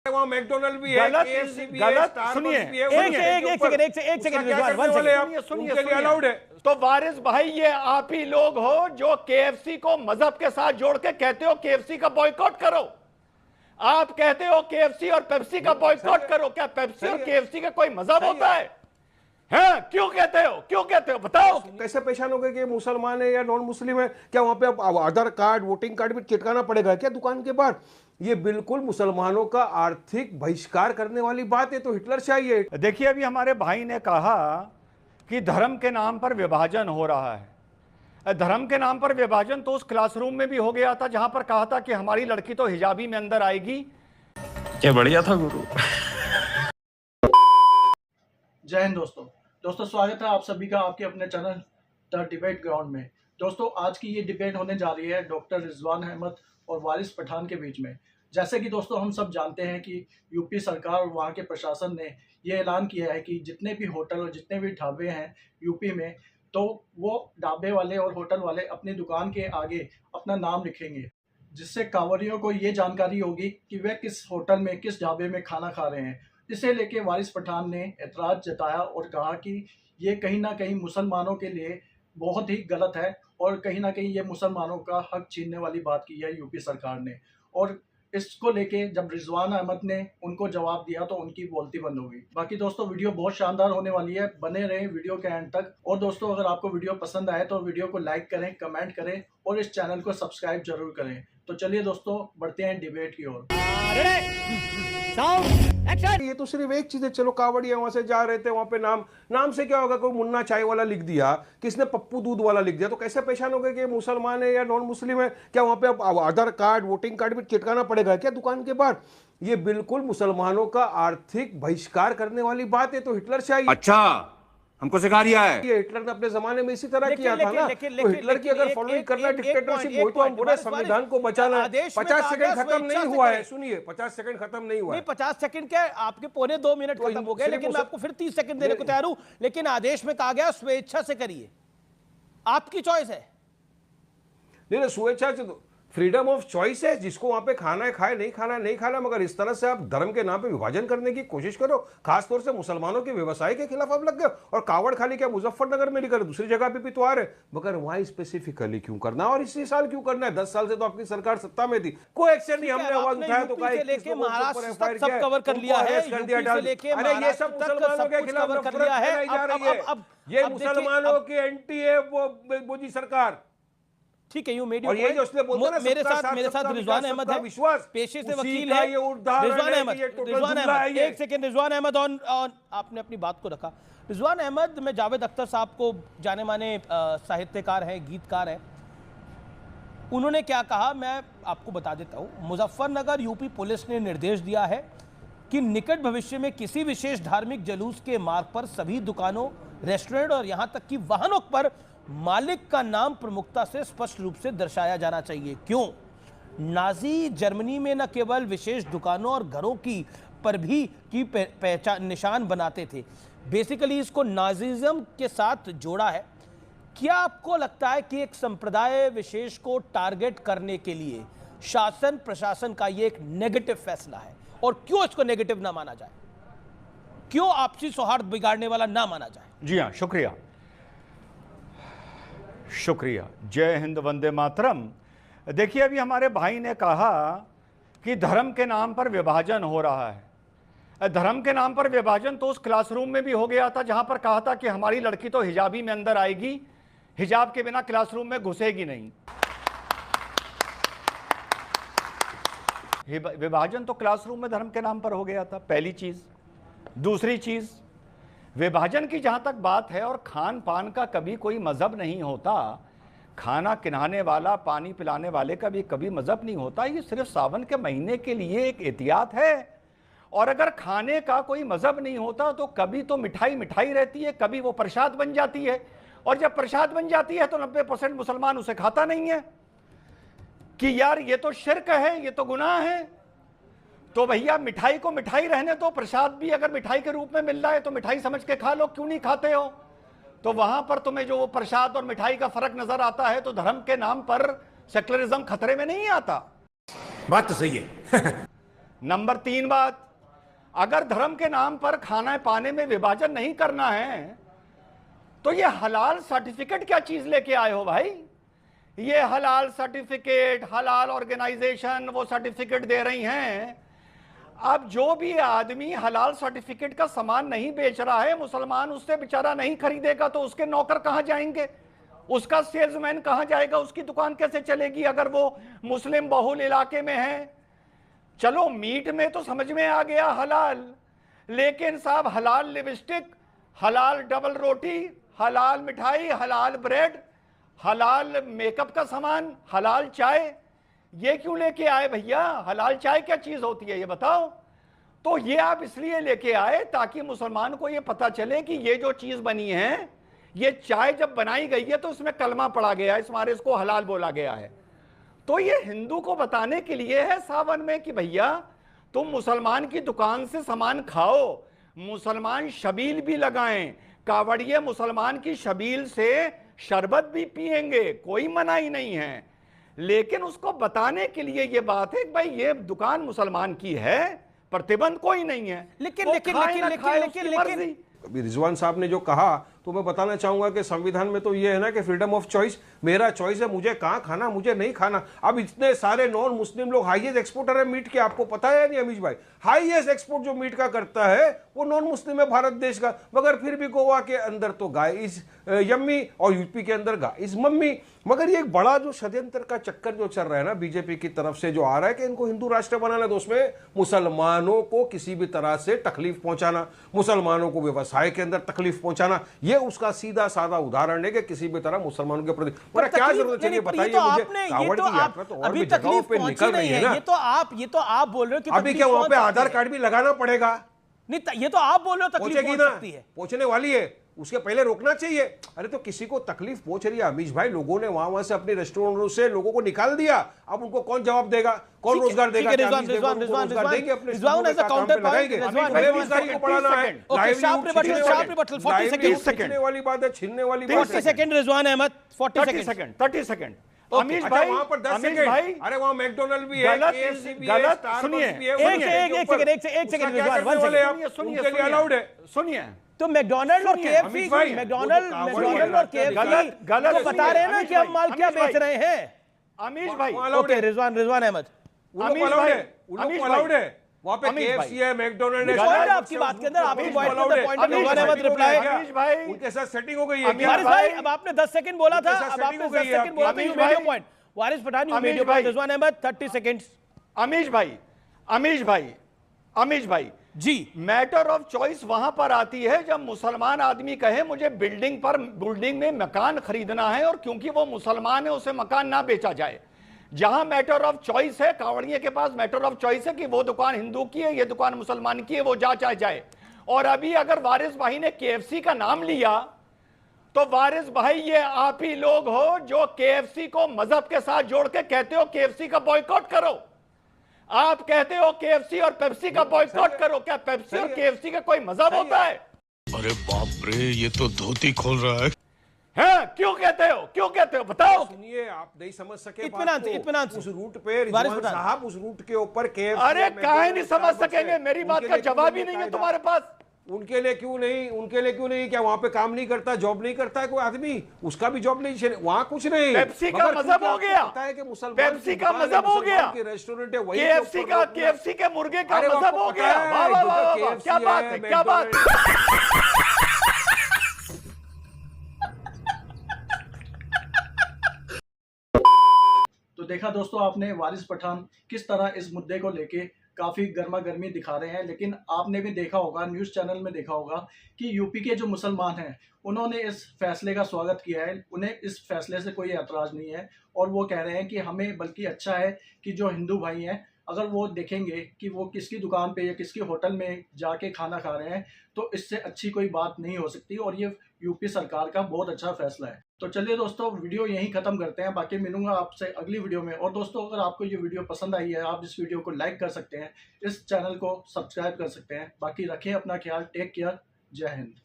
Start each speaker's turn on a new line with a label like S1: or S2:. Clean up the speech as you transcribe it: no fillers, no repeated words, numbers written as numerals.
S1: वहाँ मैकडोनल्ड भी है, KFC भी है,
S2: सुनिए
S1: एक सेकंड सुनिए अलाउड है।
S2: तो वारिस भाई, ये आप ही लोग हो जो KFC को मजहब के साथ जोड़ के कहते हो KFC का बॉयकॉट करो। आप कहते हो KFC और पेप्सी का बॉयकॉट करो। क्या पेप्सी और KFC का कोई मजहब होता है? क्यों कहते हो, क्यों कहते हो, बताओ।
S1: कैसे पहचान हो गए कि मुसलमान है या नॉन मुस्लिम है? क्या वहां पे आधार कार्ड, वोटिंग कार्ड भी चिटकाना पड़ेगा क्या दुकान के बाहर? ये बिल्कुल मुसलमानों का आर्थिक बहिष्कार करने वाली बात है। तो हिटलर चाहिए।
S2: देखिए, अभी हमारे भाई ने कहा कि धर्म के नाम पर विभाजन हो रहा है। धर्म के नाम पर विभाजन तो उस क्लासरूम में भी हो गया था जहां पर कहा था कि हमारी लड़की तो हिजाबी में अंदर आएगी।
S3: क्या बढ़िया था गुरु।
S4: जय हिंद दोस्तों, स्वागत है आप सभी का आपके अपने चैनल द डिबेट ग्राउंड में। दोस्तों, आज की ये डिबेट होने जा रही है डॉक्टर रिजवान अहमद और वारिस पठान के बीच में। जैसे कि दोस्तों हम सब जानते हैं कि यूपी सरकार और वहाँ के प्रशासन ने ये ऐलान किया है कि जितने भी होटल और जितने भी ढाबे हैं यूपी में, तो वो ढाबे वाले और होटल वाले अपनी दुकान के आगे अपना नाम लिखेंगे, जिससे कांवरियों को ये जानकारी होगी कि वे किस होटल में, किस ढाबे में खाना खा रहे हैं। इसे लेके वारिस पठान ने एतराज जताया और कहा कि ये कहीं ना कहीं मुसलमानों के लिए बहुत ही गलत है और कहीं ना कहीं ये मुसलमानों का हक छीनने वाली बात की है यूपी सरकार ने। और इसको लेके जब रिजवान अहमद ने उनको जवाब दिया तो उनकी बोलती बंद हो गई। बाकी दोस्तों, वीडियो बहुत शानदार होने वाली है, बने रहें वीडियो के एंड तक। और दोस्तों, अगर आपको वीडियो पसंद आए तो वीडियो को लाइक करें, कमेंट करें और इस चैनल को सब्सक्राइब जरूर करें। तो चलिए दोस्तों, बढ़ते हैं डिबेट की ओर।
S1: ये तो सिर्फ एक चीज है। चलो, कावड़िया वहां से जा रहे थे, वहां पे नाम से क्या होगा? कोई मुन्ना चाय वाला लिख दिया, किसने पप्पू दूध वाला लिख दिया, तो कैसे पहचान हो गए कि मुसलमान है या नॉन मुस्लिम है? क्या वहां पे आधार कार्ड, वोटिंग कार्ड भी चिटकाना पड़ेगा क्या दुकान के बाहर? ये बिल्कुल मुसलमानों का आर्थिक बहिष्कार करने वाली बात है। तो हिटलर चाहिए।
S3: अच्छा, हमको सिखा रिया है।
S1: ये हिटलर ने अपने जमाने में इसी तरह किया था ना। तो हिटलर की अगर फॉलोइंग करना डिक्टेटरशिप हो, तो हम बोले संविधान को बचाना है। 50 सेकंड खत्म नहीं हुआ है। सुनिए, 50 सेकंड खत्म नहीं हुआ है।
S5: 50 सेकंड क्या, आपके पौने 2 मिनट खत्म हो गए, लेकिन मैं आपको फिर 30 सेकंड देने को तैयार हूं। लेकिन आदेश में कहा गया स्वेच्छा से करिए, आपकी चॉइस है।
S1: नहीं, स्वेच्छा से तो फ्रीडम ऑफ चॉइस है। जिसको वहां पे खाना है खाए, नहीं खाना नहीं खाना, मगर इस तरह से आप धर्म के नाम पे विभाजन करने की कोशिश करो। खासतौर से मुसलमानों के व्यवसाय के खिलाफ आप लग गए। और कावड़ खाली क्या मुजफ्फरनगर में नहीं करे, दूसरी जगह पे भी तो आ रहे, मगर वहां स्पेसिफिकली क्यों करना और इसी साल क्यों करना है? 10 साल से तो आपकी सरकार सत्ता में थी, कोई एक्शन नहीं। हमने आवाज उठाया तो
S5: लेके महाराष्ट्र तक सब कवर कर लिया है।
S1: अरे ये सब मुसलमानों के खिलाफ नफरत फैलाई जा रही है। ये मुसलमानों की एंटी है मोदी सरकार।
S5: ठीक है, यू मेड
S1: और ये जो उसने बोलता है
S5: मेरे साथ रिजवान अहमद है,
S1: विश्वास
S5: पेशे से वकील है। रिजवान अहमद, एक सेकंड। रिजवान अहमद ऑन आपने अपनी बात को रखा। रिजवान अहमद, मैं जावेद अख्तर साहब को, जाने माने साहित्यकार हैं, गीतकार हैं, उन्होंने क्या कहा मैं आपको बता देता हूं। मुजफ्फरनगर यूपी पुलिस ने निर्देश दिया है कि निकट भविष्य में किसी विशेष धार्मिक जुलूस के मार्ग पर सभी दुकानों, रेस्टोरेंट और यहां तक कि वाहनों पर मालिक का नाम प्रमुखता से स्पष्ट रूप से दर्शाया जाना चाहिए। क्यों? नाजी जर्मनी में न केवल विशेष दुकानों और घरों की पर भी की पहचान निशान बनाते थे। बेसिकली इसको नाजिज्म के साथ जोड़ा है। क्या आपको लगता है कि एक संप्रदाय विशेष को टारगेट करने के लिए शासन प्रशासन का ये एक नेगेटिव फैसला है? और क्यों इसको नेगेटिव ना माना जाए? क्यों आपसी सौहार्द बिगाड़ने वाला ना माना जाए?
S2: जी हाँ, शुक्रिया। जय हिंद, वंदे मातरम। देखिए, अभी हमारे भाई ने कहा कि धर्म के नाम पर विभाजन हो रहा है। धर्म के नाम पर विभाजन तो उस क्लासरूम में भी हो गया था जहां पर कहा था कि हमारी लड़की तो हिजाबी में अंदर आएगी, हिजाब के बिना क्लासरूम में घुसेगी नहीं। विभाजन तो क्लासरूम में धर्म के नाम पर हो गया था, पहली चीज। दूसरी चीज, विभाजन की जहां तक बात है, और खान पान का कभी कोई मजहब नहीं होता। खाना खिलाने वाला, पानी पिलाने वाले का भी कभी मजहब नहीं होता। ये सिर्फ सावन के महीने के लिए एक एहतियात है। और अगर खाने का कोई मजहब नहीं होता तो कभी तो मिठाई मिठाई रहती है, कभी वो प्रसाद बन जाती है। और जब प्रसाद बन जाती है तो 90% मुसलमान उसे खाता नहीं है कि यार ये तो शिर्क है, ये तो गुनाह है। तो भैया, मिठाई को मिठाई रहने दो। प्रसाद भी अगर मिठाई के रूप में मिल रहा है तो मिठाई समझ के खा लो, क्यों नहीं खाते हो? तो वहां पर तुम्हें जो प्रसाद और मिठाई का फर्क नजर आता है, तो धर्म के नाम पर सेक्युलरिज्म खतरे में नहीं आता।
S3: बात तो सही है।
S2: नंबर 3 बात, अगर धर्म के नाम पर खाना पाने में विभाजन नहीं करना है तो ये हलाल सर्टिफिकेट क्या चीज लेके आए हो भाई? ये हलाल सर्टिफिकेट, हलाल ऑर्गेनाइजेशन वो सर्टिफिकेट दे रही हैं। अब जो भी आदमी हलाल सर्टिफिकेट का सामान नहीं बेच रहा है, मुसलमान उससे बेचारा नहीं खरीदेगा तो उसके नौकर कहां जाएंगे, उसका सेल्समैन कहां जाएगा, उसकी दुकान कैसे चलेगी अगर वो मुस्लिम बहुल इलाके में है? चलो मीट में तो समझ में आ गया हलाल, लेकिन साहब हलाल लिपस्टिक, हलाल डबल रोटी, हलाल मिठाई, हलाल ब्रेड, हलाल मेकअप का सामान, हलाल चाय, ये क्यों लेके आए भैया? हलाल चाय क्या चीज होती है ये बताओ? तो ये आप इसलिए लेके आए ताकि मुसलमान को ये पता चले कि ये जो चीज बनी है, ये चाय जब बनाई गई है तो इसमें कलमा पड़ा गया है, इस मारे इसको हलाल बोला गया है। तो ये हिंदू को बताने के लिए है सावन में कि भैया तुम मुसलमान की दुकान से सामान खाओ, मुसलमान शबील भी लगाएं, कावड़िए मुसलमान की शबील से शरबत भी पिएंगे, कोई मनाही नहीं है। लेकिन उसको बताने के लिए ये बात है कि भाई ये दुकान मुसलमान की है, प्रतिबंध कोई नहीं है।
S5: लेकिन
S2: वो
S5: लेकिन
S2: खाए
S5: लेकिन
S2: ना
S5: लेकिन
S2: खाए,
S5: लेकिन
S2: उसकी
S5: लेकिन
S2: मर्जी।
S1: अभी रिजवान साहब ने जो कहा तो मैं बताना चाहूंगा कि संविधान में तो ये है ना कि फ्रीडम ऑफ चॉइस, मेरा चॉइस है, मुझे कहाँ खाना मुझे नहीं खाना। अब इतने सारे नॉन मुस्लिम लोग हाईएस्ट एक्सपोर्टर है मीट के, आपको पता है नहीं अमीश भाई? हाईएस्ट एक्सपोर्ट जो मीट का करता है वो नॉन मुस्लिम है भारत देश का, मगर फिर भी गोवा के अंदर तो गाय इज यम्मी और यूपी के अंदर गाय इज मम्मी। मगर ये एक बड़ा जो षड्यंत्र का चक्कर जो चल रहा है ना बीजेपी की तरफ से जो आ रहा है कि इनको हिंदू राष्ट्र बनाना, तो उसमें मुसलमानों को किसी भी तरह से तकलीफ पहुंचाना, मुसलमानों को व्यवसाय के अंदर तकलीफ पहुंचाना, ये उसका सीधा सादा उदाहरण है कि किसी भी तरह मुसलमानों के प्रति क्या जरूरत है? बताइए मुझे। कांवड़ की यात्रा तो और भी जगहों पे निकल रही है ना।
S5: ये तो आप बोल रहे हो कि
S1: अभी क्या वहां पे आधार कार्ड भी लगाना पड़ेगा?
S5: नहीं, ये तो आप बोल रहे हो तकलीफ
S1: पहुंचेगी
S5: पहुंच
S1: ना,
S5: सकती है।
S1: पहुंचने वाली है, उसके पहले रोकना चाहिए। अरे तो किसी को तकलीफ पहुंच रही है अमीश भाई, लोगों ने वहां से अपने रेस्टोरेंटों से लोगों को निकाल दिया, अब उनको कौन जवाब देगा, कौन रोजगार देगा?
S5: रिजवान
S1: वाली बात है, छीनने वाली बात है।
S5: 40 second Rizwan Ahmed, 40 second.
S2: 30 second.
S1: Amish भाई वहां पर 10 सेकंड, अरे वहां मैकडोनल्ड भी है, KFC भी है, स्टारबक्स भी है।
S5: एक सेकंड रिजवान,
S1: सुनिए, अलाउड है।
S2: सुनिए,
S5: तो मैकडोनल्ड और केएफसी तो बता रहे हैं ना कि हम माल क्या बेच रहे हैं।
S2: अमीश भाई,
S5: ओके रिजवान अहमद,
S1: अलाउड है वहां पे KFC है, मैकडोनल्ड है।
S5: आपकी बात के अंदर आपकी पॉइंट रिजवान अहमद रिप्लाई,
S2: अमीश भाई
S1: उनके साथ सेटिंग हो गई है।
S5: वारिस भाई अब आपने 10 सेकंड बोला था, अब आपने 10 सेकंड बोला था, you made your point. Waris Pathan, you made your point. Rizwan Ahmed 30 seconds.
S2: Amish भाई
S5: जी,
S2: मैटर ऑफ चॉइस वहां पर आती है जब मुसलमान आदमी कहे मुझे बिल्डिंग में मकान खरीदना है और क्योंकि वो मुसलमान है उसे मकान ना बेचा जाए। जहां मैटर ऑफ चॉइस है, कांवड़िए के पास मैटर ऑफ चॉइस है कि वो दुकान हिंदू की है, ये दुकान मुसलमान की है, वो चाहे जाए। और अभी अगर वारिस भाई ने KFC का नाम लिया तो वारिस भाई ये आप ही लोग हो जो KFC को मजहब के साथ जोड़ के कहते हो KFC का बॉयकॉट करो। आप कहते हो KFC और पेप्सी का बॉयकॉट करो। क्या पेप्सी और KFC का कोई मजहब होता है?
S3: अरे बाप रे, ये तो धोती खोल रहा है।
S2: हैं? क्यों कहते हो बताओ।
S1: सुनिए, आप नहीं समझ सके
S5: इत्मीनान
S1: बात को।
S5: इत्मीनान
S1: उस रूट पे रिजवान साहब उस रूट के ऊपर KFC,
S2: अरे काहे नहीं समझ सकेंगे? मेरी बात का जवाब ही नहीं है तुम्हारे पास।
S1: उनके लिए क्यों नहीं? क्या वहां पे काम नहीं करता, जॉब नहीं करता है कोई आदमी? उसका भी जॉब नहीं, वहां कुछ नहीं।
S2: पेप्सी का मजहब हो गया,
S1: पेप्सी का मजहब हो गया, रेस्टोरेंट है वही,
S2: KFC के मुर्गे का मजहब हो गया। वाह वाह वाह, क्या बात है, क्या बात है।
S4: तो देखा दोस्तों आपने वारिस पठान किस तरह इस मुद्दे को लेके काफ़ी गर्मा गर्मी दिखा रहे हैं। लेकिन आपने भी देखा होगा, न्यूज़ चैनल में देखा होगा कि यूपी के जो मुसलमान हैं उन्होंने इस फैसले का स्वागत किया है। उन्हें इस फैसले से कोई ऐतराज़ नहीं है और वो कह रहे हैं कि हमें बल्कि अच्छा है कि जो हिंदू भाई हैं अगर वो देखेंगे कि वो किसकी दुकान पे या किसकी होटल में जाके खाना खा रहे हैं तो इससे अच्छी कोई बात नहीं हो सकती और ये यूपी सरकार का बहुत अच्छा फैसला है। तो चलिए दोस्तों, वीडियो यहीं खत्म करते हैं, बाकी मिलूंगा आपसे अगली वीडियो में। और दोस्तों, अगर आपको ये वीडियो पसंद आई है आप इस वीडियो को लाइक कर सकते हैं, इस चैनल को सब्सक्राइब कर सकते हैं। बाकी रखें अपना ख्याल, टेक केयर, जय हिंद।